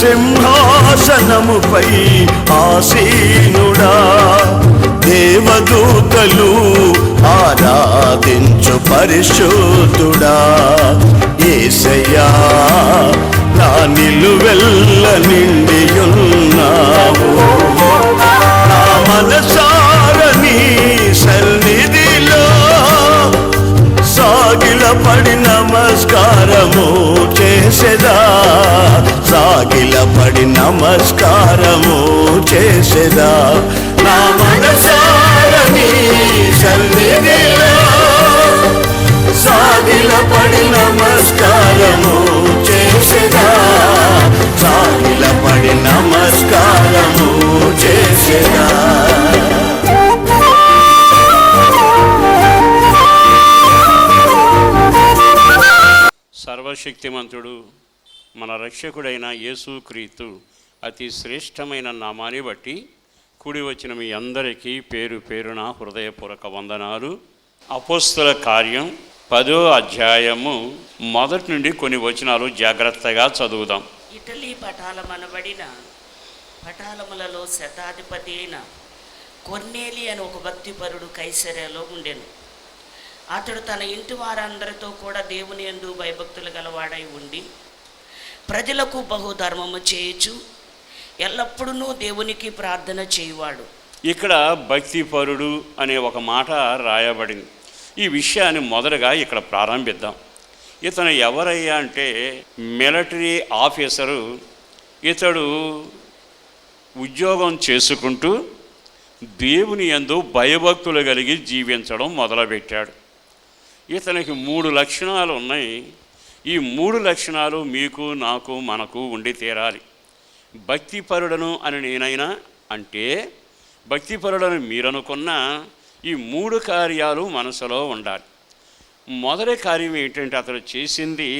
సింహాసనముపై ఆసీనుడా, దేవదూతలు ఆరాధించు పరిశుద్ధుడా. యేసయ్యా నా నిలువెల్ల నిండియున్నావు, నా మనసారని సన్నిధిలో సాగిలపడి నమస్కారము చేసెదా, సాగిలపడి నమస్కారము చేసెదా. నా మనసారని సన్నిధిలో సాగిలపడి నమస్కారము చేసెదా, సాగిలపడి నమస్కారము చేసెదా. సర్వశక్తిమంతుడు మన రక్షకుడైన యేసుక్రీస్తు అతి శ్రేష్టమైన నామాన్ని బట్టి కూడి వచ్చిన మీ అందరికీ పేరు పేరున హృదయపూర్వక వందనాలు. అపోస్తల కార్యం 10వ అధ్యాయము మొదటి నుండి కొన్ని వచనాలు జాగ్రత్తగా చదువుదాం. ఇటలీ పటాలమనబడిన పటాలములలో శతాధిపతి అయిన కొర్నేలి అని ఒక భక్తిపరుడు కైసరేలో ఉండెను. అతడు తన ఇంటి వారందరితో కూడా దేవుని యందు భయభక్తులు గలవాడై ఉండి ప్రజలకు బహుధర్మము చేయుచు ఎల్లప్పుడూ దేవునికి ప్రార్థన చేయువాడు. ఇక్కడ భక్తిపరుడు అనే ఒక మాట రాయబడింది. ఈ విషయాన్ని మొదటగా ఇక్కడ ప్రారంభిద్దాం. ఇతను ఎవరయ్యా అంటే మిలిటరీ ఆఫీసరు. ఇతడు ఉద్యోగం చేసుకుంటూ దేవుని యందు భయభక్తులు కలిగి జీవించడం మొదలుపెట్టాడు. ఇతనికి 3 లక్షణాలు ఉన్నాయి. ఈ 3 లక్షణాలు మీకు, నాకు, మనకు ఉండి తీరాలి. భక్తిపరుడను అని నేనైనా అంటే భక్తిపరుడను మీరనుకున్న ఈ 3 కార్యాలు మనసులో ఉండాలి. మొదటి కార్యం ఏంటంటే అతడు చేసింది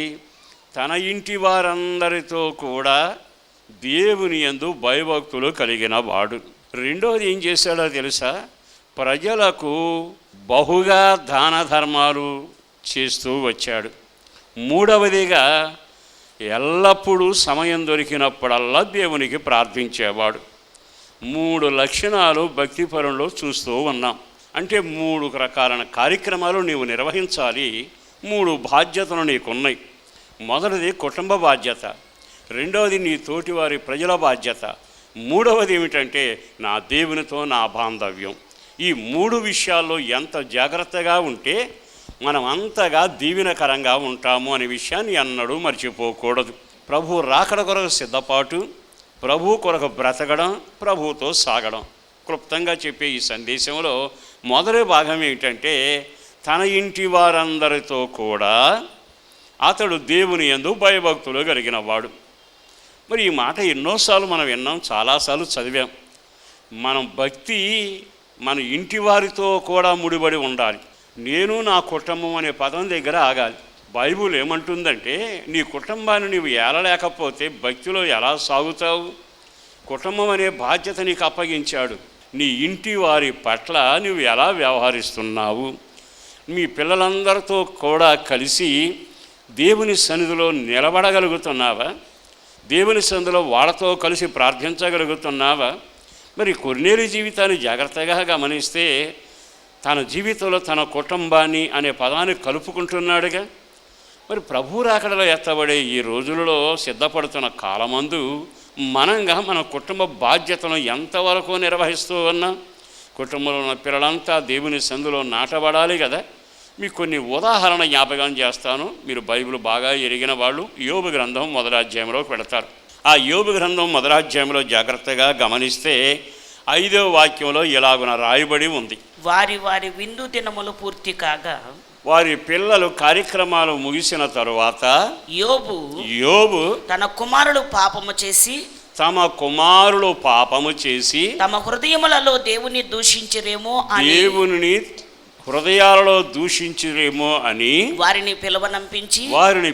తన ఇంటి వారందరితో కూడా దేవుని యందు భయభక్తులు కలిగిన వాడు. రెండోది ఏం చేశాడో తెలుసా? ప్రజలకు బహుగా దాన ధర్మాలు చేస్తూ వచ్చాడు. మూడవదిగా ఎల్లప్పుడూ సమయం దొరికినప్పుడల్లా దేవునికి ప్రార్థించేవాడు. 3 లక్షణాలు భక్తిపరంలో చూస్తూ ఉన్నాం. అంటే 3 రకాలైన కార్యక్రమాలు నీవు నిర్వహించాలి. 3 బాధ్యతలు నీకున్నాయి. మొదటిది కుటుంబ బాధ్యత, రెండవది నీ తోటివారి ప్రజల బాధ్యత, మూడవది ఏమిటంటే నా దేవునితో నా బాంధవ్యం. ఈ 3 విషయాల్లో ఎంత జాగ్రత్తగా ఉంటే మనం అంతగా దీవెనకరంగా ఉంటాము అనే విషయాన్ని ఎన్నడూ మర్చిపోకూడదు. ప్రభు రాకడ కొరకు సిద్ధపాటు, ప్రభు కొరకు బ్రతకడం, ప్రభువుతో సాగడం. క్లుప్తంగా చెప్పే ఈ సందేశంలో మొదటి భాగం ఏంటంటే తన ఇంటి వారందరితో కూడా అతడు దేవుని యందు భయభక్తులు కలిగిన వాడు. మరి ఈ మాట ఎన్నోసార్లు మనం విన్నాం, చాలాసార్లు చదివాం. మనం భక్తి మన ఇంటి వారితో కూడా ముడిపడి ఉండాలి. నేను నా కుటుంబం అనే పదం దగ్గర ఆగాలి. బైబుల్ ఏమంటుందంటే నీ కుటుంబాన్ని నీవు ఏలలేకపోతే భక్తిలో ఎలా సాగుతావు? కుటుంబం అనే బాధ్యత నీకు అప్పగించాడు. నీ ఇంటి వారి పట్ల నువ్వు ఎలా వ్యవహరిస్తున్నావు? మీ పిల్లలందరితో కూడా కలిసి దేవుని సన్నిధిలో నిలబడగలుగుతున్నావా? దేవుని సన్నిధిలో వాళ్ళతో కలిసి ప్రార్థించగలుగుతున్నావా? మరి కొర్నేలి జీవితాన్ని జాగ్రత్తగా గమనిస్తే తన జీవితంలో తన కుటుంబాన్ని అనే పదాన్ని కలుపుకుంటున్నాడుగా. మరి ప్రభు రాకడలో ఎత్తబడే ఈ రోజులలో సిద్ధపడుతున్న కాలమందు మనంగా మన కుటుంబ బాధ్యతను ఎంతవరకు నిర్వహిస్తూ ఉన్నాం? కుటుంబంలో ఉన్న పిల్లలంతా దేవుని సందులో నాటబడాలి కదా. మీకు కొన్ని ఉదాహరణ జ్ఞాపకం చేస్తాను. మీరు బైబిల్ బాగా ఎరిగిన వాళ్ళు యోబు గ్రంథం 1వ అధ్యాయంలోకి పెడతారు. ఆ యోబు గ్రంథం 1వ అధ్యాయంలో జాగ్రత్తగా గమనిస్తే 5వ వాక్యంలో ఇలాగున రాయబడి ఉంది. వారి వారి విందు దినములు పూర్తి కాగా వారి పిల్లలు కార్యక్రమాలు ముగిసిన తరువాత యోబు తమ కుమారులు పాపము చేసి తమ హృదయములలో దేవుని దూషించరేమో దేవుని హృదయాలలో దూషించరేమో అని వారిని పిలవనంపించి వారిని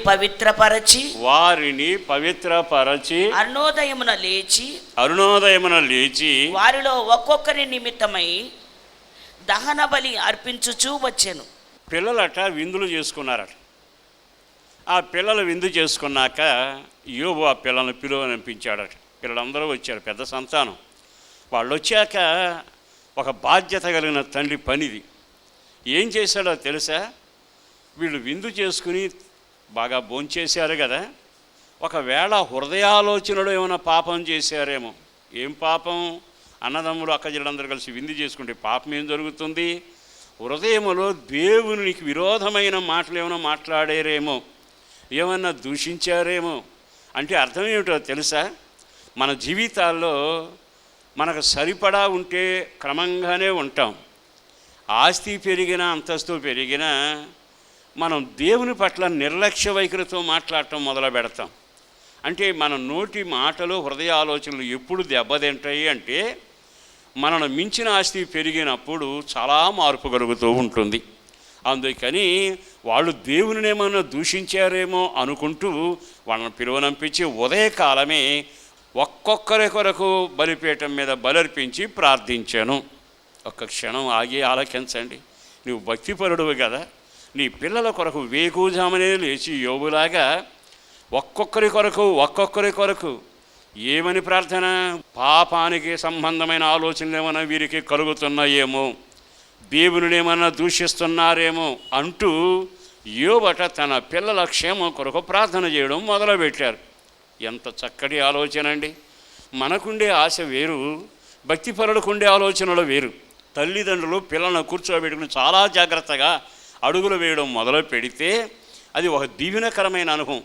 పవిత్రపరచి అరుణోదయమున లేచి వారిలో ఒక్కొక్కరి నిమిత్తమై దహన బలి అర్పించుచూ వచ్చెను. పిల్లలట విందులు చేసుకున్నారట. ఆ పిల్లలు విందు చేసుకున్నాక యోబు ఆ పిల్లల్ని పిలువనిపించాడట. పిల్లలందరూ వచ్చారు, పెద్ద సంతానం. వాళ్ళు వచ్చాక ఒక బాధ్యత కలిగిన తండ్రి పనిది. ఏం చేశాడో తెలుసా? వీళ్ళు విందు చేసుకుని బాగా భోంచేశారు కదా, ఒకవేళ హృదయాలోచనలో ఏమైనా పాపం చేశారేమో. ఏం పాపం? అన్నదమ్ములు అక్కచెల్లెలందరూ కలిసి విందు చేసుకుంటే పాపం ఏం జరుగుతుంది? హృదయములో దేవునికి విరోధమైన మాటలు ఏమైనా మాట్లాడారేమో, ఏమన్నా దూషించారేమో. అంటే అర్థం ఏమిటో తెలుసా? మన జీవితాల్లో మనకు సరిపడా ఉంటే క్రమంగానే ఉంటాం. ఆస్తి పెరిగినా అంతస్తు పెరిగినా మనం దేవుని పట్ల నిర్లక్ష్య వైఖరితో మాట్లాడటం మొదలు పెడతాం. అంటే మన నోటి మాటలు, హృదయ ఆలోచనలు ఎప్పుడు దెబ్బతింటాయి అంటే మనను మించిన ఆస్తి పెరిగినప్పుడు చాలా మార్పు కలుగుతూ ఉంటుంది. అందుకని వాళ్ళు దేవుని ఏమైనా దూషించారేమో అనుకుంటూ వాళ్ళని పిలువనంపించి ఉదయకాలమే ఒక్కొక్కరి కొరకు బలిపీఠం మీద బలర్పించి ప్రార్థించాను. ఒక్క క్షణం ఆగి ఆలకించండి. నువ్వు భక్తిపరుడువు కదా, నీ పిల్లల కొరకు వేకుజామనే లేచి యోబులాగా ఒక్కొక్కరి కొరకు ఏమని ప్రార్థన? పాపానికి సంబంధమైన ఆలోచనలు ఏమైనా వీరికి కలుగుతున్నాయేమో, దేవుని ఏమైనా దూషిస్తున్నారేమో అంటూ యోబట తన పిల్లల క్షేమం కొరకు ప్రార్థన చేయడం మొదలుపెట్టారు. ఎంత చక్కటి ఆలోచన అండి! మనకుండే ఆశ వేరు, భక్తిపరులకుండే ఆలోచనలు వేరు. తల్లిదండ్రులు పిల్లలను కూర్చోబెట్టుకుని చాలా జాగ్రత్తగా అడుగులు వేయడం మొదలు పెడితే అది ఒక దీవెనకరమైన అనుభవం.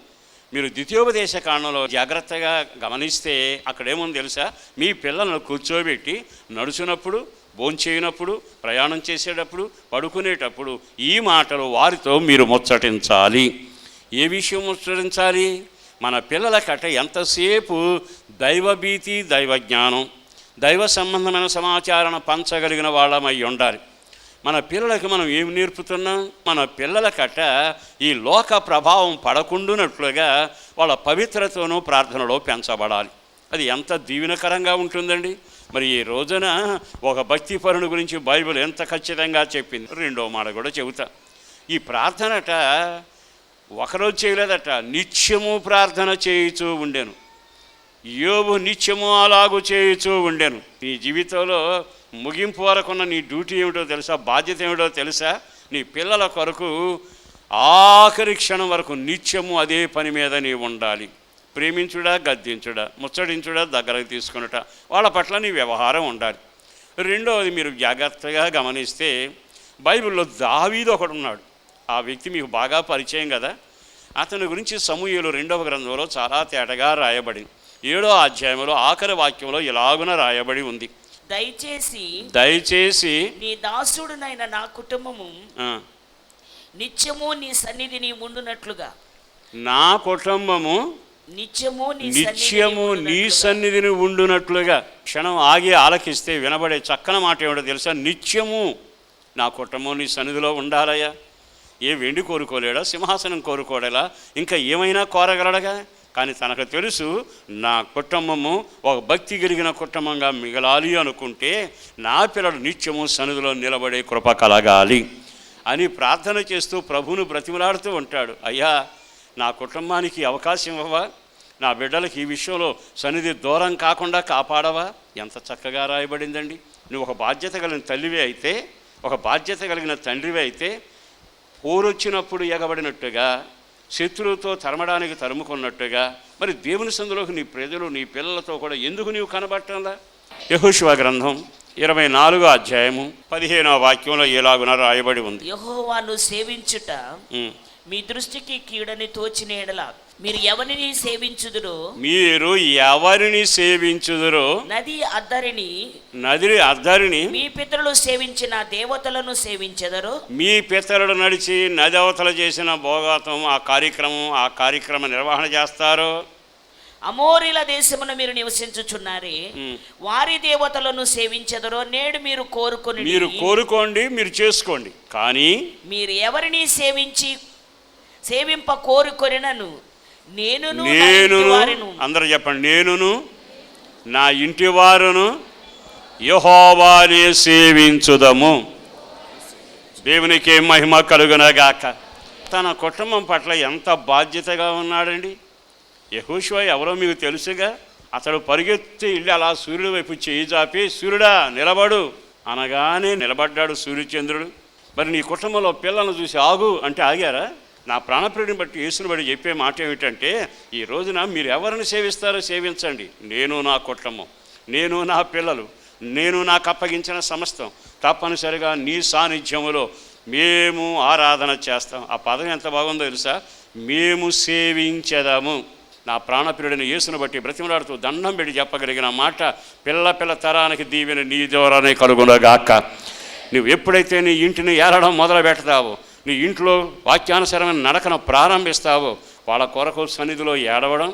మీరు ద్వితీయోపదేశ కాండంలో జాగ్రత్తగా గమనిస్తే అక్కడేముంది తెలుసా? మీ పిల్లలను కూర్చోబెట్టి నడుచునప్పుడు, భోంచేయనప్పుడు, ప్రయాణం చేసేటప్పుడు, పడుకునేటప్పుడు ఈ మాటలు వారితో మీరు ముచ్చటించాలి. ఏ విషయం ముచ్చటించాలి? మన పిల్లలకట ఎంతసేపు దైవభీతి, దైవజ్ఞానం, దైవ సంబంధమైన సమాచారం పంచగలిగిన వాళ్ళమై ఉండాలి. మన పిల్లలకి మనం ఏమి నేర్పుతున్నాం? మన పిల్లలకట ఈ లోక ప్రభావం పడకుండానట్లుగా వాళ్ళ పవిత్రతను ప్రార్థనలో పెంచబడాలి. అది ఎంత దీవెనకరంగా ఉంటుందండి. మరి ఈ రోజున ఒక భక్తిపరుని గురించి బైబిల్ ఎంత ఖచ్చితంగా చెప్పింది. రెండో మాట కూడా చెబుతా. ఈ ప్రార్థనట ఒకరోజు చేయలేదట, నిత్యము ప్రార్థన చేయుచూ ఉండెను. యోబు నిత్యము అలాగూ చేయుచూ ఉండెను. నీ జీవితంలో ముగింపు వరకున్న నీ డ్యూటీ ఏమిటో తెలుసా? బాధ్యత ఏమిటో తెలుసా? నీ పిల్లల కొరకు ఆఖరి క్షణం వరకు నిత్యము అదే పని మీద నీ ఉండాలి. ప్రేమించుడా, గద్దించుడా, ముచ్చడించుడా, దగ్గరకు తీసుకునుట, వాళ్ళ పట్ల నీ వ్యవహారం ఉండాలి. రెండవది మీరు జాగ్రత్తగా గమనిస్తే బైబిల్లో దావీదు ఒకడు ఉన్నాడు. ఆ వ్యక్తి మీకు బాగా పరిచయం కదా. అతని గురించి సమూయేలు 2వ గ్రంథంలో చాలా తేటగా రాయబడింది. 7వ అధ్యాయంలో ఆఖరి వాక్యంలో ఇలాగున రాయబడి ఉంది, దయచేసి నీ దాసుడునైన నా కుటుంబము నిత్యము నీ సన్నిధిని ఉండునట్లుగా, నా కుటుంబము నిత్యము నీ సన్నిధిని ఉండునట్లుగా. క్షణం ఆగి ఆలకిస్తే వినబడే చక్కని మాట ఏమిటో తెలుసా? నిత్యము నా కుటుంబం నీ సన్నిధిలో ఉండాలయ్యా. ఏ వెండి కోరుకోలేడా, సింహాసనం కోరుకోడేలా, ఇంకా ఏమైనా కోరగలడగా. కానీ తనకు తెలుసు, నా కుటుంబము ఒక భక్తి కలిగిన కుటుంబంగా మిగలాలి అనుకుంటే నా పిల్లలు నిత్యము సన్నిధిలో నిలబడే కృప కలగాలి అని ప్రార్థన చేస్తూ ప్రభువును బ్రతిమలాడుతూ ఉంటాడు. అయ్యా, నా కుటుంబానికి అవకాశం ఇవ్వవా? నా బిడ్డలకి ఈ విషయంలో సన్నిధి దూరం కాకుండా కాపాడవా? ఎంత చక్కగా రాయబడిందండి. నువ్వు ఒక బాధ్యత కలిగిన తల్లివే అయితే, ఒక బాధ్యత కలిగిన తండ్రివే అయితే, పోరొచ్చినప్పుడు ఎగబడినట్టుగా, శత్రువుతో తరమడానికి తరుముకున్నట్టుగా, మరి దేవుని సందులోకి నీ ప్రజలు, నీ పిల్లలతో కూడా ఎందుకు నీవు కనబట్టంలా? యెహోషువ గ్రంథం 24వ అధ్యాయము 15వ వాక్యంలో ఎలాగున రాయబడి ఉంది, యెహోవాను సేవించుట మీ దృష్టికి కీడని తోచిన ఎడల మీరు ఎవరిని సేవించుదురో నది అద్దరిని మీ పితరులు సేవించిన దేవతలను సేవించెదరు. మీ పితరులు నడిచి నది అవతల చేసిన భోగాతం ఆ కార్యక్రమ నిర్వహణ చేస్తారు. అమోరీల దేశమున మీరు నివసించుచున్నారే, వారి దేవతలను సేవించెదరో నేడు మీరు కోరుకోండి, మీరు చేసుకోండి. కానీ మీరు ఎవరిని సేవింప కోరుకొనినను నేను అందరూ చెప్పండి, నేనును నా ఇంటి వారును యెహోవానే సేవించుదము. దేవునికి మహిమ కలుగునగాక. తన కుటుంబం పట్ల ఎంత బాధ్యతగా ఉన్నాడండి. యెహోషువ ఎవరో మీకు తెలుసుగా. అతడు పరిగెత్తి ఇల్లు అలా సూర్యుడి వైపు చేయి చాపి, సూర్యుడా నిలబడు అనగానే నిలబడ్డాడు సూర్యచంద్రుడు. మరి నీ కుటుంబంలో పిల్లలను చూసి ఆగు అంటే ఆగారా? నా ప్రాణప్రియుడిని బట్టి, యేసుని బట్టి చెప్పే మాట ఏమిటంటే, ఈ రోజున మీరు ఎవరిని సేవిస్తారో సేవించండి. నేను, నా కుటుంబం, నేను, నా పిల్లలు, నేను నాకు అప్పగించిన సమస్తం తప్పనిసరిగా నీ సాన్నిధ్యములో మేము ఆరాధన చేస్తాం. ఆ పదం ఎంత బాగుందో తెలుసా? మేము సేవించెదము. నా ప్రాణప్రియుడిని యేసును బట్టి బ్రతిమలాడుతూ దండం పెట్టి చెప్పగలిగిన మాట, పిల్ల తరానికి దీవెన నీ ద్వారానే కలుగునగాక. నువ్వు ఎప్పుడైతే నీ ఇంటిని ఏలడం మొదలు పెడతావో, నీ ఇంట్లో వాక్యానుసరమైన నడకను ప్రారంభిస్తావో, వాళ్ళ కొరకు సన్నిధిలో ఏడవడం,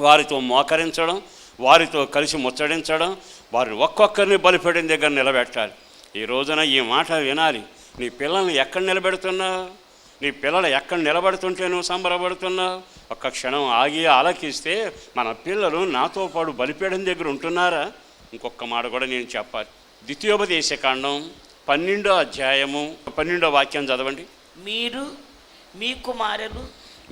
వారితో మోకరించడం, వారితో కలిసి ముచ్చడించడం, వారిని ఒక్కొక్కరిని బలిపెట్టిన దగ్గర నిలబెట్టాలి. ఈ రోజున ఈ మాట వినాలి. నీ పిల్లల్ని ఎక్కడ నిలబెడుతున్నావు? నీ పిల్లలు ఎక్కడ నిలబడుతుంటే నువ్వు సంబరపడుతున్నావు? ఒక్క క్షణం ఆగి ఆలకిస్తే మన పిల్లలు నాతో పాటు బలిపీఠం దగ్గర ఉంటున్నారా? ఇంకొక మాట కూడా నేను చెప్పాలి. ద్వితీయోపదేశకాండం 12వ అధ్యాయము 12వ వాక్యం చదవండి. మీరు మీ కుమారులు,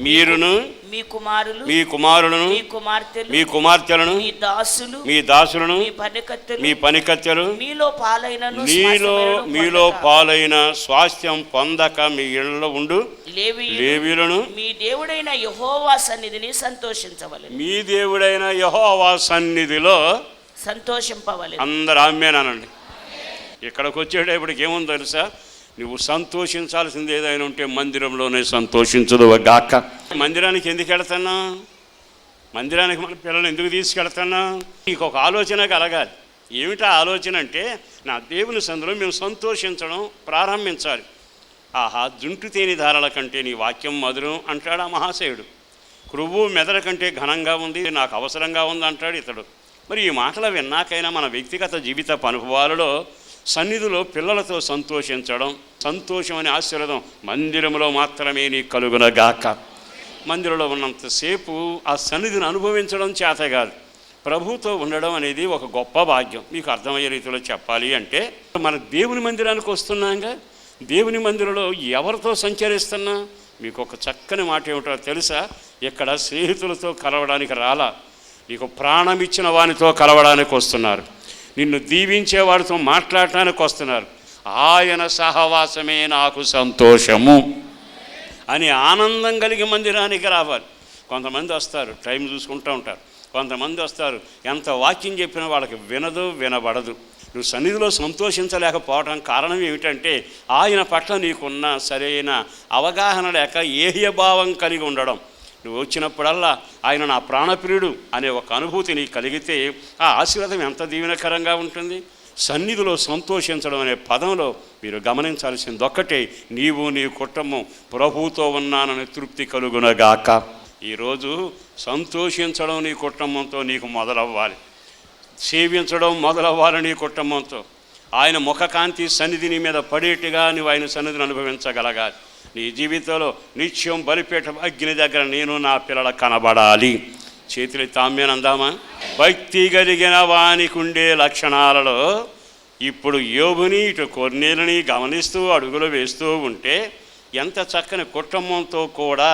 మీరును మీ కుమారులు, మీ కుమారులను, మీ కుమార్తెలు, మీ కుమార్తెలను, మీ దాసులు, మీ దాసులను, మీ పనికత్తెలు, మీలో పాలైన స్వాస్థ్యం పొందక మీ ఇళ్ళలో ఉండు లేవీయులను మీ దేవుడైన యెహోవా సన్నిధిని సంతోషించవలెను. మీ దేవుడైన యెహోవా సన్నిధిలో సంతోషింపవలెను. అందరూ ఆమేనండి. ఇక్కడికి వచ్చేటప్పటికి ఏముందో తెలుసా? నువ్వు సంతోషించాల్సింది ఏదైనా ఉంటే మందిరంలోనే సంతోషించదు గాక. మందిరానికి ఎందుకు వెళుతున్నా? మందిరానికి మన పిల్లలు ఎందుకు తీసుకెళ్తున్నా? నీకు ఒక ఆలోచన కలగాలి. ఏమిటా ఆలోచన అంటే, నా దేవుని సందులో మేము సంతోషించడం ప్రారంభించాలి. ఆహా, జుంటు తేని ధారల కంటే నీ వాక్యం మధురం అంటాడు ఆ మహాశయుడు. క్రొవ్వు మెదడు కంటే ఘనంగా ఉంది, నాకు అవసరంగా ఉంది అంటాడు ఇతడు. మరి ఈ మాటలు విన్నాకైనా మన వ్యక్తిగత జీవిత అనుభవాలలో సన్నిధిలో పిల్లలతో సంతోషించడం, సంతోషం అనే ఆశీర్వాదం మందిరంలో మాత్రమే నీ కలుగునగాక. మందిరంలో ఉన్నంతసేపు ఆ సన్నిధిని అనుభవించడం చేత కాదు. ప్రభుతో ఉండడం అనేది ఒక గొప్ప భాగ్యం. మీకు అర్థమయ్యే రీతిలో చెప్పాలి అంటే, మన దేవుని మందిరానికి వస్తున్నాగా, దేవుని మందిరంలో ఎవరితో సంచరిస్తున్నా? మీకు ఒక చక్కని మాట ఏమిటో తెలుసా? ఇక్కడ స్నేహితులతో కలవడానికి రాలా, నీకు ప్రాణం ఇచ్చిన వానితో కలవడానికి వస్తున్నారు. నిన్ను దీవించేవాడితో మాట్లాడటానికి వస్తున్నారు. ఆయన సహవాసమే నాకు సంతోషము అని ఆనందం కలిగి మందిరానికి రావాలి. కొంతమంది వస్తారు, టైం చూసుకుంటూ ఉంటారు. కొంతమంది వస్తారు, ఎంత వాక్యం చెప్పినా వాళ్ళకి వినబడదు. నువ్వు సన్నిధిలో సంతోషించలేకపోవడం కారణం ఏమిటంటే, ఆయన పట్ల నీకున్న సరైన అవగాహన లేక ఏహ్యభావం కలిగి ఉండడం. నువ్వు వచ్చినప్పుడల్లా ఆయన నా ప్రాణప్రియుడు అనే ఒక అనుభూతి నీకు కలిగితే ఆ ఆశీర్వాదం ఎంత దీవెనకరంగా ఉంటుంది. సన్నిధిలో సంతోషించడం అనే పదంలో మీరు గమనించాల్సింది ఒక్కటే, నీవు నీ కుటుంబం ప్రభువుతో ఉన్నానని తృప్తి కలుగునగాక. ఈరోజు సంతోషించడం నీ కుటుంబంతో నీకు మొదలవ్వాలి. సేవించడం మొదలవ్వాలి నీ కుటుంబంతో. ఆయన ముఖకాంతి సన్నిధి నీ మీద పడేట్టుగా నువ్వు ఆయన సన్నిధిని అనుభవించగలగాలి. నీ జీవితంలో నిత్యం బలిపీఠ అగ్ని దగ్గర నేను నా పిల్లల కనబడాలి. చేతులు తామేనందామా? భక్తి కలిగిన వానికి ఉండే లక్షణాలలో ఇప్పుడు యోబుని, ఇటు కొర్నేలుని గమనిస్తూ అడుగులు వేస్తూ ఉంటే ఎంత చక్కని కుటుంబంతో కూడా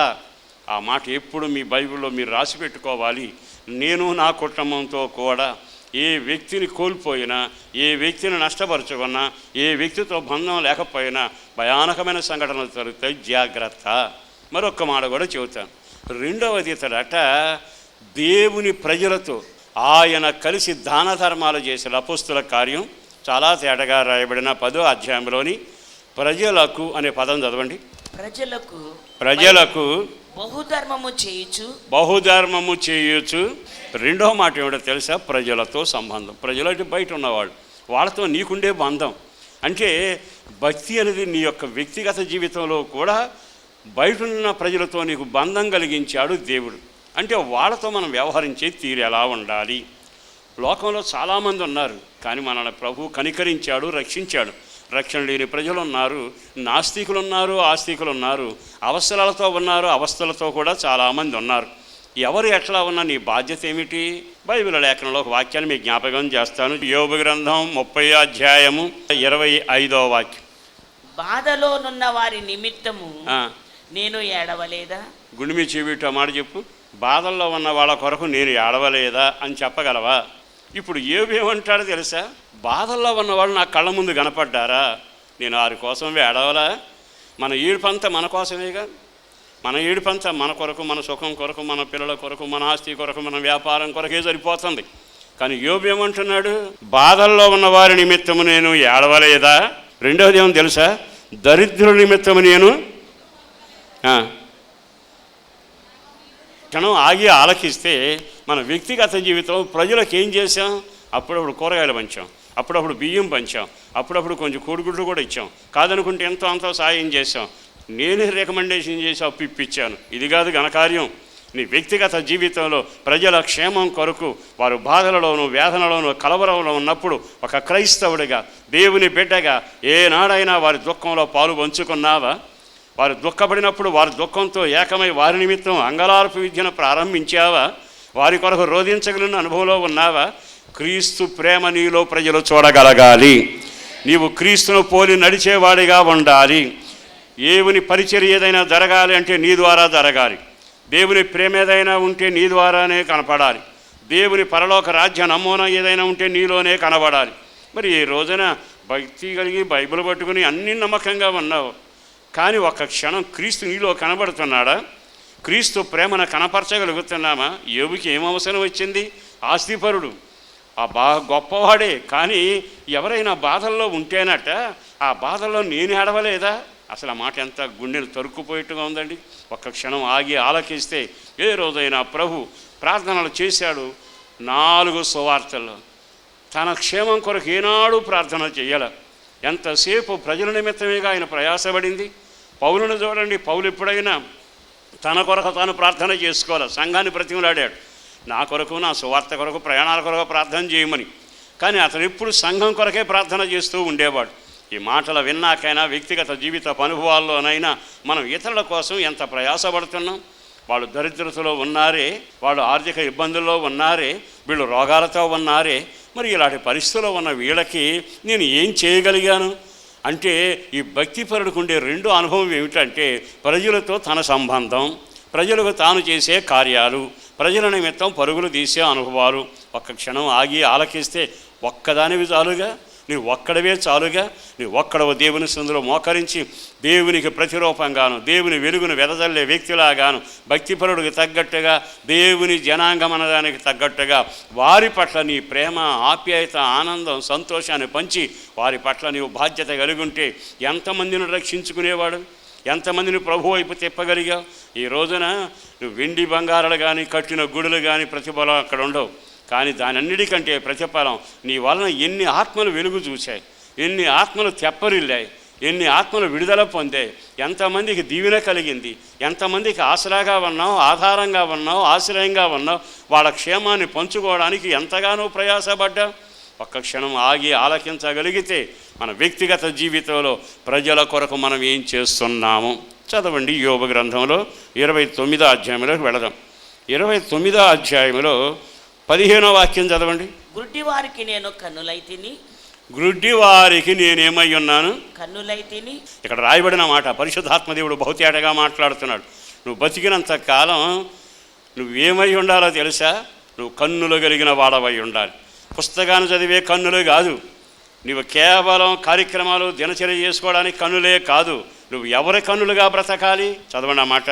ఆ మాట ఎప్పుడు మీ బైబిల్లో మీరు రాసి పెట్టుకోవాలి. నేను నా కుటుంబంతో కూడా ఏ వ్యక్తిని కోల్పోయినా, ఏ వ్యక్తిని నష్టపరుచుకున్నా, ఏ వ్యక్తితో బంధం లేకపోయినా భయానకమైన సంఘటనలు జరుగుతాయి, జాగ్రత్త. మరొక్క మాట కూడా చెబుతాను. రెండవది ఇతడట దేవుని ప్రజలతో ఆయన కలిసి దాన ధర్మాలు చేసిన అపోస్తుల కార్యం చాలా తేటగా రాయబడిన 10వ అధ్యాయంలోని ప్రజలకు అనే పదం చదవండి. ప్రజలకు బహుధర్మము చేయుచు. రెండవ మాట ఏమిటో తెలుసా? ప్రజలతో సంబంధం. ప్రజలంటే బయట ఉన్నవాళ్ళు, వాళ్ళతో నీకుండే బంధం. అంటే భక్తి అనేది నీ యొక్క వ్యక్తిగత జీవితంలో కూడా బయట ఉన్న ప్రజలతో నీకు బంధం కలిగించాడు దేవుడు. అంటే వాళ్ళతో మనం వ్యవహరించే తీరు ఎలా ఉండాలి? లోకంలో చాలామంది ఉన్నారు, కానీ మనల్ని ప్రభు కనికరించాడు, రక్షించాడు. రక్షణ లేని ప్రజలు ఉన్నారు, నాస్తికులు ఉన్నారు, ఆస్తికులు ఉన్నారు, అవసరాలతో ఉన్నారు, అవస్థలతో కూడా చాలామంది ఉన్నారు. ఎవరు ఎట్లా ఉన్నా నీ బాధ్యత ఏమిటి? బైబిల్ లేఖనంలో ఒక వాక్యాన్ని మీకు జ్ఞాపకం చేస్తాను. యోబు గ్రంథం 30వ అధ్యాయము 25వ వాక్యం. బాధలోనున్న వారి నిమిత్తము నేను ఏడవలేదా? గుండె మీద చెవిట మాట చెప్పు. బాధల్లో ఉన్న వాళ్ళ కొరకు నేను ఏడవలేదా అని చెప్పగలవా? ఇప్పుడు ఏమంటాడో తెలుసా? బాధల్లో ఉన్నవాళ్ళు నా కళ్ళ ముందు కనపడ్డారా, నేను వారి కోసం ఏడవలా? మన ఏడుపంతా మన కోసమేగా. మన ఏడుపంతా మన కొరకు, మన సుఖం కొరకు, మన పిల్లల కొరకు, మన ఆస్తి కొరకు, మన వ్యాపారం కొరకే సరిపోతుంది. కానీ యోబు ఏమంటున్నాడు? బాధల్లో ఉన్న వారి నిమిత్తము నేను ఏడవలేదా? రెండవది ఏమో తెలుసా? దరిద్రుల నిమిత్తము నేను క్షణం ఆగి ఆలకిస్తే మన వ్యక్తిగత జీవితం ప్రజలకు ఏం చేశాం? అప్పుడప్పుడు కూరగాయలు పంచాం, అప్పుడప్పుడు బియ్యం పంచాం, అప్పుడప్పుడు కొంచెం కోడిగుడ్లు కూడా ఇచ్చాం, కాదనుకుంటే ఎంతో అంతో సాయం చేశాం. నేనే రికమెండేషన్ చేసి అప్పు ఇప్పించాను. ఇది కాదు ఘనకార్యం. నీ వ్యక్తిగత జీవితంలో ప్రజల క్షేమం కొరకు వారు బాధలలోనూ వేదనలోనూ కలవరంలో ఉన్నప్పుడు ఒక క్రైస్తవుడిగా, దేవుని బిడ్డగా ఏనాడైనా వారి దుఃఖంలో పాలు పంచుకున్నావా? వారు దుఃఖపడినప్పుడు వారి దుఃఖంతో ఏకమై వారి నిమిత్తం అంగలార్పు విద్యను ప్రారంభించావా? వారి కొరకు రోధించగలిగిన అనుభవంలో ఉన్నావా? క్రీస్తు ప్రేమ నీలో ప్రజలు చూడగలగాలి. నీవు క్రీస్తును పోలి నడిచేవాడిగా ఉండాలి. దేవుని పరిచర్య ఏదైనా జరగాలి అంటే నీ ద్వారా జరగాలి. దేవుని ప్రేమ ఏదైనా ఉంటే నీ ద్వారానే కనపడాలి. దేవుని పరలోక రాజ్య నమూనా ఏదైనా ఉంటే నీలోనే కనబడాలి. మరి ఈ రోజున భక్తి కలిగి బైబిల్ పట్టుకుని అన్ని నమ్మకంగా ఉన్నావు, కానీ ఒక్క క్షణం క్రీస్తు నీలో కనబడుతున్నాడా? క్రీస్తు ప్రేమను కనపరచగలుగుతున్నామా? యోబుకి ఏం అవసరం వచ్చింది? ఆస్తిపరుడు, గొప్పవాడే, కానీ ఎవరైనా బాధల్లో ఉంటేనట ఆ బాధల్లో నేను ఏడవలేదా? అసలు ఆ మాట ఎంత గుండెలు తరుక్కుపోయేట్టుగా ఉందండి. ఒక్క క్షణం ఆగి ఆలకిస్తే ఏ రోజైనా ప్రభు ప్రార్థనలు చేశాడు. 4 సువార్తల్లో తన క్షేమం కొరకు ఏనాడు ప్రార్థన చేయాల. ఎంతసేపు ప్రజల నిమిత్తమేగా ఆయన ప్రయాసపడింది. పౌలును చూడండి, పౌలు ఎప్పుడైనా తన కొరకు తాను ప్రార్థన చేసుకోవాలి. సంఘాన్ని బ్రతిమలాడాడు, నా కొరకు, నా సువార్త కొరకు, ప్రయాణాల కొరకు ప్రార్థన చేయమని. కానీ అతను ఎప్పుడు సంఘం కొరకే ప్రార్థన చేస్తూ ఉండేవాడు. ఈ మాటలు విన్నాకైనా వ్యక్తిగత జీవిత అనుభవాల్లోనైనా మనం ఇతరుల కోసం ఎంత ప్రయాసపడుతున్నాం. వాళ్ళు దరిద్రతలో ఉన్నారే, వాళ్ళు ఆర్థిక ఇబ్బందుల్లో ఉన్నారే, వీళ్ళు రోగాలతో ఉన్నారే. మరి ఇలాంటి పరిస్థితుల్లో ఉన్న వీళ్ళకి నేను ఏం చేయగలిగాను అంటే, ఈ భక్తిపరుడికి ఉండే 2 అనుభవం ఏమిటంటే, ప్రజలతో తన సంబంధం, ప్రజలకు తాను చేసే కార్యాలు, ప్రజల నిమిత్తం పరుగులు తీసే అనుభవాలు. ఒక్క క్షణం ఆగి ఆలకిస్తే ఒక్కదానివి చాలుగా, నీవు ఒక్కడవే చాలుగా. నీవు ఒక్కడవ దేవుని సందులో మోకరించి దేవునికి ప్రతిరూపంగాను, దేవుని వెలుగును వెదజల్లే వ్యక్తిలాగాను, భక్తిపరుడికి తగ్గట్టుగా, దేవుని జనాంగం అనడానికి తగ్గట్టుగా వారి పట్ల నీ ప్రేమ, ఆప్యాయత, ఆనందం, సంతోషాన్ని పంచి వారి పట్ల నీవు బాధ్యత కలిగి ఉంటే ఎంతమందిని రక్షించుకునేవాడు, ఎంతమందిని ప్రభు వైపు తిప్పగలిగావు. ఈ రోజున నువ్వు వెండి బంగారాలు కానీ, కట్టిన గుడులు కానీ ప్రతిఫలం అక్కడ ఉండవు. కానీ దానన్నిటికంటే ప్రతిఫలం నీ వలన ఎన్ని ఆత్మలు వెలుగు చూశాయి, ఎన్ని ఆత్మలు తెప్పరిల్లాయి, ఎన్ని ఆత్మలు విడుదల పొందాయి, ఎంతమందికి దీవెన కలిగింది, ఎంతమందికి ఆసరాగా ఉన్నావు, ఆధారంగా ఉన్నావు, ఆశ్రయంగా ఉన్నావు. వాళ్ళ క్షేమాన్ని పంచుకోవడానికి ఎంతగానో ప్రయాసపడ్డావు. ఒక్క క్షణం ఆగి ఆలకించగలిగితే మన వ్యక్తిగత జీవితంలో ప్రజల కొరకు మనం ఏం చేస్తున్నాము. చదవండి యోబు గ్రంథంలో 29వ అధ్యాయంలోకి వెళదాం. 29వ అధ్యాయంలో 15వ వాక్యం చదవండి. గుడ్డివారికి నేను కన్నులైతిని. గుడ్డివారికి నేనేమై ఉన్నాను? కన్నులైతిని. ఇక్కడ రాయబడిన మాట పరిశుద్ధాత్మదేవుడు బహుతేటగా మాట్లాడుతున్నాడు. నువ్వు బతికినంత కాలం నువ్వేమై ఉండాలో తెలుసా? నువ్వు కన్నులు కలిగిన వాడవై ఉండాలి. పుస్తకాన్ని చదివే కన్నులు కాదు, నువ్వు కేవలం కార్యక్రమాలు దినచర్య చేసుకోవడానికి కన్నులే కాదు, నువ్వు ఎవరి కన్నులుగా బ్రతకాలి. చదవండి ఆ మాట.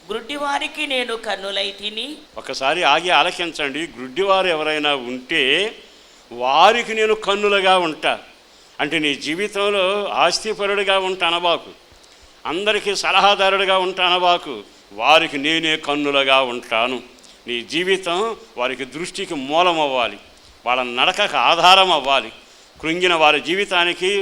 గుడ్డివారికి నేను కన్నులైతిని. ఒకసారి ఆగి ఆలకించండి. గుడ్డివారు ఎవరైనా ఉంటే వారికి నేను కన్నులుగా ఉంటా అంటే, నీ జీవితంలో ఆస్తిపరుడిగా ఉంటానబాకు, అందరికీ సలహాదారుడిగా ఉంటానబాకు, వారికి నేనే కన్నులుగా ఉంటాను. నీ జీవితం వారికి దృష్టికి మూలం అవ్వాలి, వాళ్ళ నడకకు ఆధారం అవ్వాలి, కృంగిన వారి జీవితానికి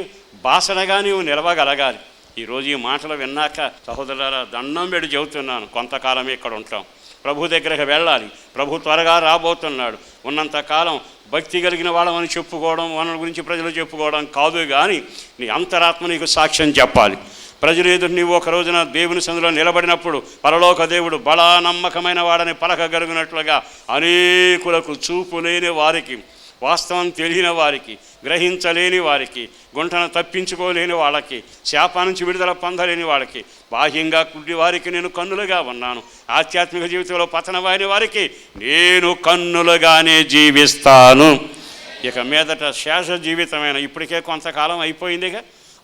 బాసనగా నీవు నిలవగలగాలి. ఈరోజు ఈ మాటలు విన్నాక సహోదరులారా, దండం పెట్టి చెబుతున్నాను, కొంతకాలమే ఇక్కడ ఉంటాం, ప్రభు దగ్గరకు వెళ్ళాలి, ప్రభు త్వరగా రాబోతున్నాడు. ఉన్నంతకాలం భక్తి కలిగిన వాళ్ళమని చెప్పుకోవడం, వాళ్ళ గురించి ప్రజలు చెప్పుకోవడం కాదు, కానీ నీ అంతరాత్మ నీకు సాక్ష్యం చెప్పాలి. ప్రజలు ఎదురు నీవు ఒక రోజున దేవుని సందులో నిలబడినప్పుడు పరలోక దేవుడు బలా నమ్మకమైన వాడని పలకగలిగినట్లుగా అనేకులకు చూపు లేని వారికి వాస్తవం తెలియని వారికి, గ్రహించలేని వారికి, గుంటను తప్పించుకోలేని వాళ్ళకి, శాప నుంచి విడుదల పొందలేని వాళ్ళకి, బాహ్యంగా కుడి వారికి నేను కన్నులుగా ఉన్నాను. ఆధ్యాత్మిక జీవితంలో పతనమైన వారికి నేను కన్నులుగానే జీవిస్తాను. ఇక మీదట శేష జీవితమైన, ఇప్పటికే కొంతకాలం అయిపోయిందిగా,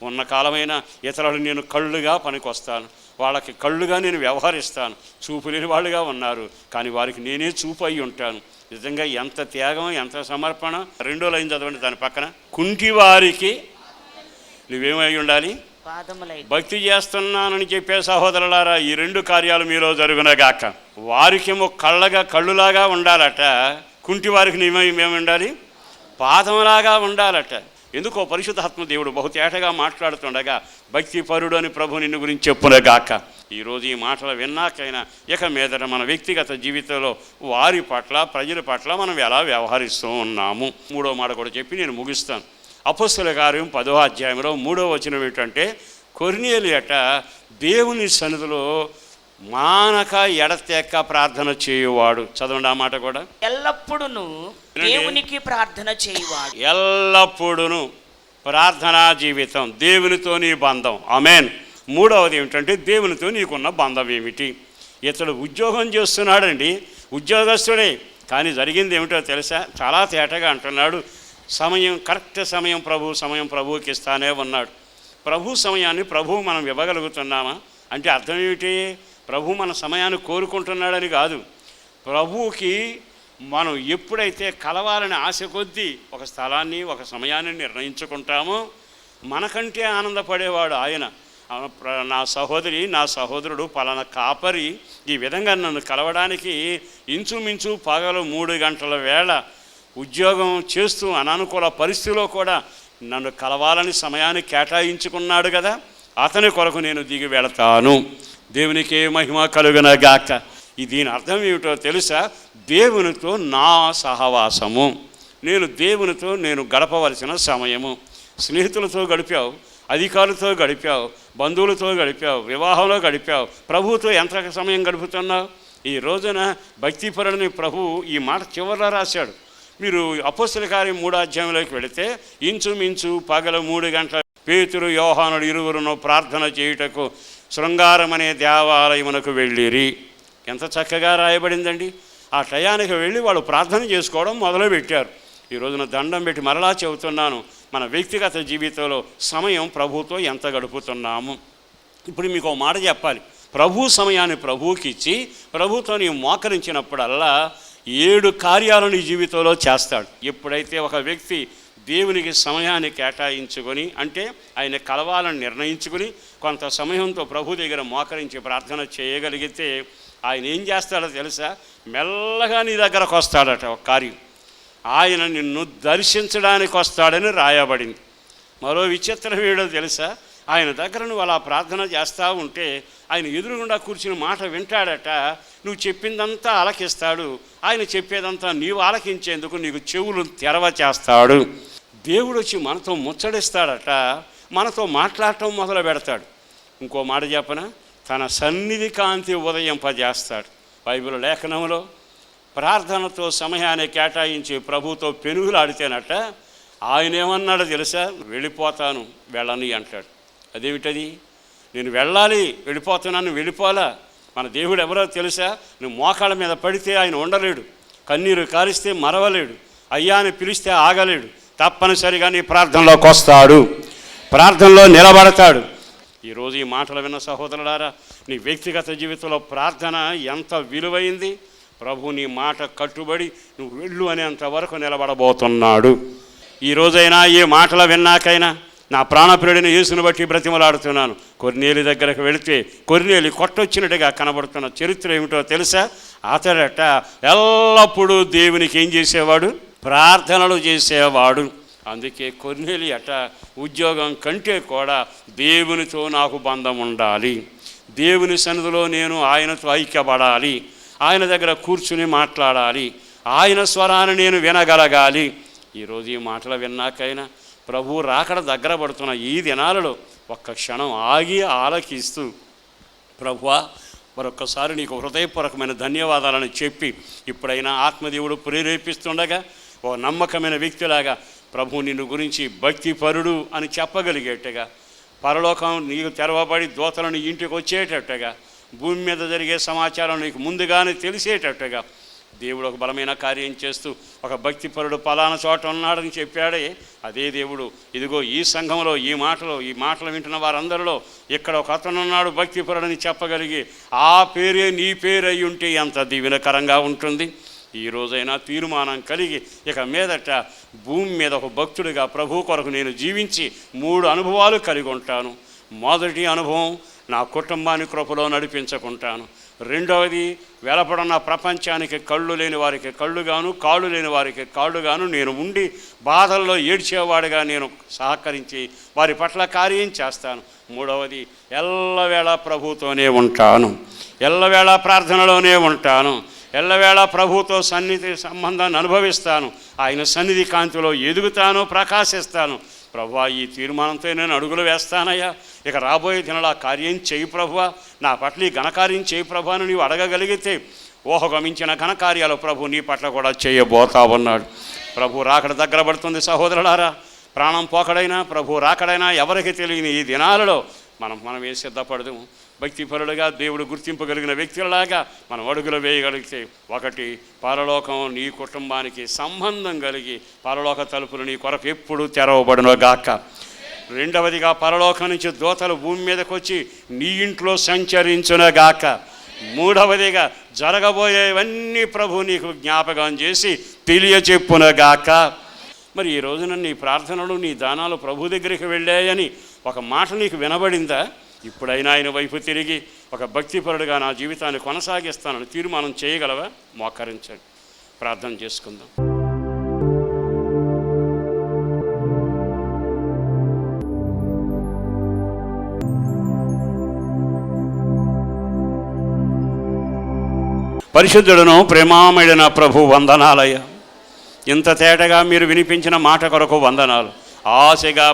ఉన్న కాలమైన ఇతరులు నేను కళ్ళుగా పనికొస్తాను. వాళ్ళకి కళ్ళుగా నేను వ్యవహరిస్తాను. చూపు లేని వాళ్ళుగా ఉన్నారు, కానీ వారికి నేనే చూపు అయి ఉంటాను. నిజంగా ఎంత త్యాగం, ఎంత సమర్పణ. 2వ లైన్ చదవండి దాని పక్కన. కుంటి వారికి నువ్వేమై ఉండాలి? భక్తి చేస్తున్నానని చెప్పే సహోదరులారా, ఈ 2 కార్యాలు మీలో జరుగునగాక. వారికేమో కళ్ళులాగా ఉండాలట, కుంటి వారికి నువ్వేమి ఉండాలి? పాదములాగా ఉండాలట. ఎందుకో పరిశుద్ధాత్మ దేవుడు బహుతేటగా మాట్లాడుతుండగా భక్తి పరుడు అని ప్రభు నిన్ను గురించి చెప్పునగాక. ఈరోజు ఈ మాటలు విన్నాకైనా ఇక మీదట మన వ్యక్తిగత జీవితంలో వారి పట్ల, ప్రజల పట్ల మనం ఎలా వ్యవహరిస్తూ ఉన్నాము. 3వ మాట కూడా చెప్పి నేను ముగిస్తాను. అపొస్తలుల కార్యం 10వ అధ్యాయంలో 3వ వచనం ఏంటంటే, కొర్నేలియట దేవుని సన్నిధిలో మానక ఎడతెక్క ప్రార్థన చేయువాడు. చదవండి ఆ మాట కూడా. ఎల్లప్పుడూ దేవునికి ప్రార్థన చేయువాడు. ఎల్లప్పుడూ ప్రార్థనా జీవితం, దేవునితో నీ బంధం. ఆమేన్. 3వది ఏమిటంటే, దేవునితో నీకున్న బంధం ఏమిటి? ఇతడు ఉద్యోగం చేస్తున్నాడండి, ఉద్యోగస్తుడే, కానీ జరిగింది ఏమిటో తెలుసా? చాలా తేటగా అంటున్నాడు. కరెక్ట్ సమయం ప్రభువుకి ఇస్తానే ఉన్నాడు. ప్రభు సమయాన్ని ప్రభువు మనం ఇవ్వగలుగుతున్నామా అంటే అర్థం ఏమిటి? ప్రభు మన సమయాన్ని కోరుకుంటున్నాడని కాదు. ప్రభువుకి మనం ఎప్పుడైతే కలవాలని ఆశ కొద్దీ ఒక స్థలాన్ని, ఒక సమయాన్ని నిర్ణయించుకుంటామో, మనకంటే ఆనందపడేవాడు ఆయన. నా సహోదరి, నా సహోదరుడు పలానా కాపరి ఈ విధంగా నన్ను కలవడానికి ఇంచుమించు పగలు 3 గంటల వేళ ఉద్యోగం చేస్తూ అనానుకూల పరిస్థితిలో కూడా నన్ను కలవాలని సమయాన్ని కేటాయించుకున్నాడు కదా, అతని కొరకు నేను దిగి వెళతాను. దేవునికే మహిమ కలుగునగాక. దీని అర్థం ఏమిటో తెలుసా? దేవునితో నా సహవాసము, దేవునితో నేను గడపవలసిన సమయము. స్నేహితులతో గడిపావు, అధికారులతో గడిపావు, బంధువులతో గడిపావు, వివాహంలో గడిపావు, ప్రభువుతో ఎంత సమయం గడుపుతున్నావు? ఈ రోజున భక్తిపరుడిని ప్రభువు ఈ మాట చివరిలో రాశాడు. మీరు అపొస్తలుల కార్యం 3వ అధ్యాయంలోకి వెళితే, ఇంచుమించు పగలు 3 గంటల పేతురు, యోహానుడు 2 ప్రార్థన చేయుటకు శృంగారం అనే దేవాలయమునకు వెళ్ళిరి. ఎంత చక్కగా రాయబడిందండి. ఆ టయానికి వెళ్ళి వాళ్ళు ప్రార్థన చేసుకోవడం మొదలుపెట్టారు. ఈ రోజున దండం పెట్టి మరలా చెబుతున్నాను, మన వ్యక్తిగత జీవితంలో సమయం ప్రభువుతో ఎంత గడుపుతున్నాము. ఇప్పుడు మీకు మాట చెప్పాలి. ప్రభు సమయాన్ని ప్రభువుకి ఇచ్చి ప్రభుతో నీవు మోకరించినప్పుడల్లా 7 కార్యాలు నీ జీవితంలో చేస్తాడు. ఎప్పుడైతే ఒక వ్యక్తి దేవునికి సమయాన్ని కేటాయించుకొని, అంటే ఆయన కలవాలని నిర్ణయించుకుని కొంత సమయంతో ప్రభు దగ్గర మోకరించి ప్రార్థన చేయగలిగితే ఆయన ఏం చేస్తాడో తెలుసా? మెల్లగా నీ దగ్గరకు వస్తాడట. ఒక కార్యం, ఆయన నిన్ను దర్శించడానికి వస్తాడని రాయబడింది. మరో విచిత్రం ఏడో తెలుసా? ఆయన దగ్గర నువ్వు అలా ప్రార్థన చేస్తూ ఉంటే ఆయన ఎదురుగుండా కూర్చుని మాట వింటాడట. నువ్వు చెప్పిందంతా ఆలకిస్తాడు. ఆయన చెప్పేదంతా నీవు ఆలకించేందుకు నీకు చెవులు తెరవ చేస్తాడు. దేవుడు వచ్చి మనతో ముచ్చడిస్తాడట, మనతో మాట్లాడటం మొదలు పెడతాడు. ఇంకో మాట చెప్పనా? తన సన్నిధి కాంతి ఉదయింపజేస్తాడు. బైబిల్ లేఖనంలో ప్రార్థనతో సమయాన్ని కేటాయించి ప్రభుతో పెనుగులాడితేనట ఆయన ఏమన్నాడో తెలుసా? వెళ్ళిపోతాను, వెళ్ళని అంటాడు. అదేమిటది? నేను వెళ్ళాలి, వెళ్ళిపోతున్నాను, వెళ్ళిపోలా. మన దేవుడు ఎవరో తెలుసా? నువ్వు మోకాళ్ళ మీద పడితే ఆయన ఉండలేడు, కన్నీరు కారిస్తే మరవలేడు, అయ్యా అని పిలిస్తే ఆగలేడు. తప్పనిసరిగా నీ ప్రార్థనలోకి వస్తాడు, ప్రార్థనలో నిలబడతాడు. ఈరోజు ఈ మాటలు విన్న సహోదరులారా, నీ వ్యక్తిగత జీవితంలో ప్రార్థన ఎంత విలువైంది. ప్రభు నీ మాట కట్టుబడి నువ్వు వెళ్ళు అనేంత వరకు నిలబడబోతున్నాడు. ఈ రోజైనా ఈ మాటలు విన్నాకైనా నా ప్రాణప్రియుడిని యేసుని బట్టి బ్రతిమలాడుతున్నాను. కొర్నేలి దగ్గరకు వెళితే కొర్నేలి కొట్టొచ్చినట్టుగా కనబడుతున్న చరిత్ర ఏమిటో తెలుసా? అతడట ఎల్లప్పుడూ దేవునికి ఏం చేసేవాడు? ప్రార్థనలు చేసేవాడు. అందుకే కొర్నేలి అట ఉద్యోగం కంటే కూడా దేవునితో నాకు బంధం ఉండాలి, దేవుని సన్నిధిలో నేను ఆయనతో ఐక్యపడాలి, ఆయన దగ్గర కూర్చుని మాట్లాడాలి, ఆయన స్వరాన్ని నేను వినగలగాలి. ఈరోజు ఈ మాటలు విన్నాకైనా ప్రభు రాకడ దగ్గర పడుతున్న ఈ దినాలలో ఒక్క క్షణం ఆగి ఆలకిస్తూ, ప్రభువా మరొక్కసారి నీకు హృదయపూర్వకమైన ధన్యవాదాలను చెప్పి, ఇప్పుడైనా ఆత్మదేవుడు ప్రేరేపిస్తుండగా ఓ నమ్మకమైన వ్యక్తిలాగా ప్రభు నిన్ను గురించి భక్తిపరుడు అని చెప్పగలిగేట్టుగా, పరలోకం నీకు తెరవబడి దూతలను ఇంటికి వచ్చేటట్టుగా, భూమి మీద జరిగే సమాచారం నీకు ముందుగానే తెలిసేటట్టుగా దేవుడు ఒక బలమైన కార్యం చేస్తూ ఒక భక్తిపరుడు పలానా చోట ఉన్నాడని చెప్పాడే, అదే దేవుడు ఇదిగో ఈ సంఘంలో ఈ మాటలు వింటున్న వారందరిలో ఇక్కడ ఒక అతను ఉన్నాడు భక్తిపరుడని చెప్పగలిగి ఆ పేరే నీ పేరు అయి ఉంటే ఎంత దీవెనకరంగా ఉంటుంది. ఈ రోజైనా తీర్మానం కలిగి ఇక మీదట భూమి మీద ఒక భక్తుడిగా ప్రభు కొరకు నేను జీవించి 3 అనుభవాలు కలిగి ఉంటాను. మొదటి అనుభవం, నా కుటుంబాన్ని కృపలో నడిపించుకుంటాను. రెండవది, వెలపడున్న ప్రపంచానికి కళ్ళు లేని వారికి కళ్ళుగాను, కాళ్ళు లేని వారికి కాళ్ళుగాను నేను ఉండి బాధల్లో ఏడ్చేవాడిగా నేను సహకరించి వారి పట్ల కార్యం చేస్తాను. మూడవది, ఎల్లవేళ ప్రభుతోనే ఉంటాను, ఎల్లవేళ ప్రార్థనలోనే ఉంటాను, ఎల్లవేళ ప్రభుతో సన్నిధి సంబంధాన్ని అనుభవిస్తాను, ఆయన సన్నిధి కాంతిలో ఎదుగుతాను, ప్రకాశిస్తాను. ప్రభువా, ఈ తీర్మానంతో నేను అడుగులు వేస్తానయ్యా, ఇక రాబోయే దినాల కార్యం చేయి ప్రభువా, నా పట్ల ఈ ఘనకార్యం చేయి ప్రభు అని నీవు అడగగలిగితే ఊహగమించిన ఘనకార్యాలు ప్రభు నీ పట్ల కూడా చేయబోతా ఉన్నాడు. ప్రభు రాకడ దగ్గర పడుతుంది సహోదరులారా. ప్రాణం పోకడైనా ప్రభు రాకడైనా ఎవరికి తెలియని ఈ దినాలలో మనమే సిద్ధపడదు. భక్తిపరులుగా దేవుడు గుర్తింపగలిగిన వ్యక్తులలాగా మనం అడుగులు వేయగలిగితే, ఒకటి, పరలోకం నీ కుటుంబానికి సంబంధం కలిగి పరలోక తలుపులు నీ కొరకు ఎప్పుడు తెరవబడును గాక. రెండవదిగా, పరలోకం నుంచి దూతలు భూమి మీదకి వచ్చి నీ ఇంట్లో సంచరించునగాక. మూడవదిగా, జరగబోయేవన్నీ ప్రభు నీకు జ్ఞాపకం చేసి తెలియచెప్పునగాక. మరి ఈ రోజున నీ ప్రార్థనలు నీ దానాలు ప్రభు దగ్గరికి వెళ్ళాయని ఒక మాట నీకు వినబడిందా? ఇప్పుడైనా ఆయన వైపు తిరిగి ఒక భక్తిపరుడుగా నా జీవితాన్ని కొనసాగిస్తానని తీర్మానం చేయగలవా? మోకరించండి, ప్రార్థన చేసుకుందాం. పరిశుద్ధుడను ప్రేమామయుడైన ప్రభు, వందనాలయ్య. ఇంత తేటగా మీరు వినిపించిన మాట కొరకు వందనాలు. ఆశగా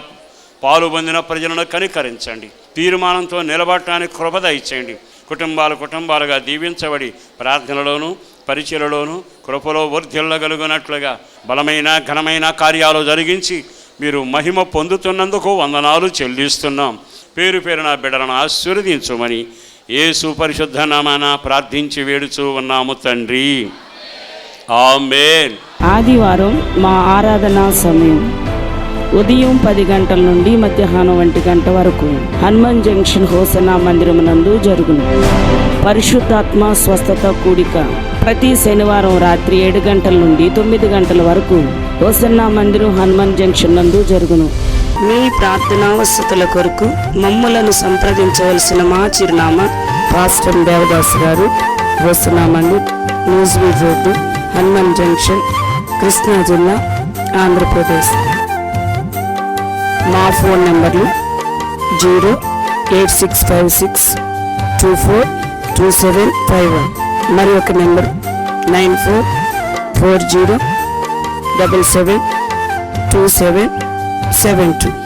పాలు పొందిన ప్రజలను కనికరించండి, తీర్మానంతో నిలబడటానికి కృప దయచేయండి. కుటుంబాలుగా దీవించబడి ప్రార్థనలోను పరిచయలోను కృపలో వర్ధిల్లగలుగునట్లుగా బలమైన ఘనమైన కార్యాలు జరిగించి మీరు మహిమ పొందుతున్నందుకు వందనాలు చెల్లిస్తున్నాం. పేరు పేరున బిడ్డలను ఆశీర్వదించుమని యేసు పరిశుద్ధ నామాన ప్రార్థించి వేడుచూ ఉన్నాము తండ్రి, ఆమేన్. ఆదివారం మా ఆరాధనా సమయం ఉదయం 10 గంటల నుండి మధ్యాహ్నం 1 గంట వరకు హనుమాన్ జంక్షన్ హోసనా మందిరం నందు జరుగును. పరిశుద్ధాత్మ స్వస్థత కూడిక ప్రతి శనివారం రాత్రి 7 గంటల నుండి 9 గంటల వరకు హోసనా మందిరం హనుమాన్ జంక్షన్ నందు జరుగును. మీ ప్రార్థనావసతుల కొరకు మమ్మలను సంప్రదించవలసిన మా చిరునామా: పాస్టర్ దేవదాస్ గారు, hosanna Mandir, Nuzvid road, Hanuman junction, Krishna జిల్లా, ఆంధ్రప్రదేశ్. మా ఫోన్ నెంబర్లు 08656242751, మరి ఒక నెంబర్ 9440772772.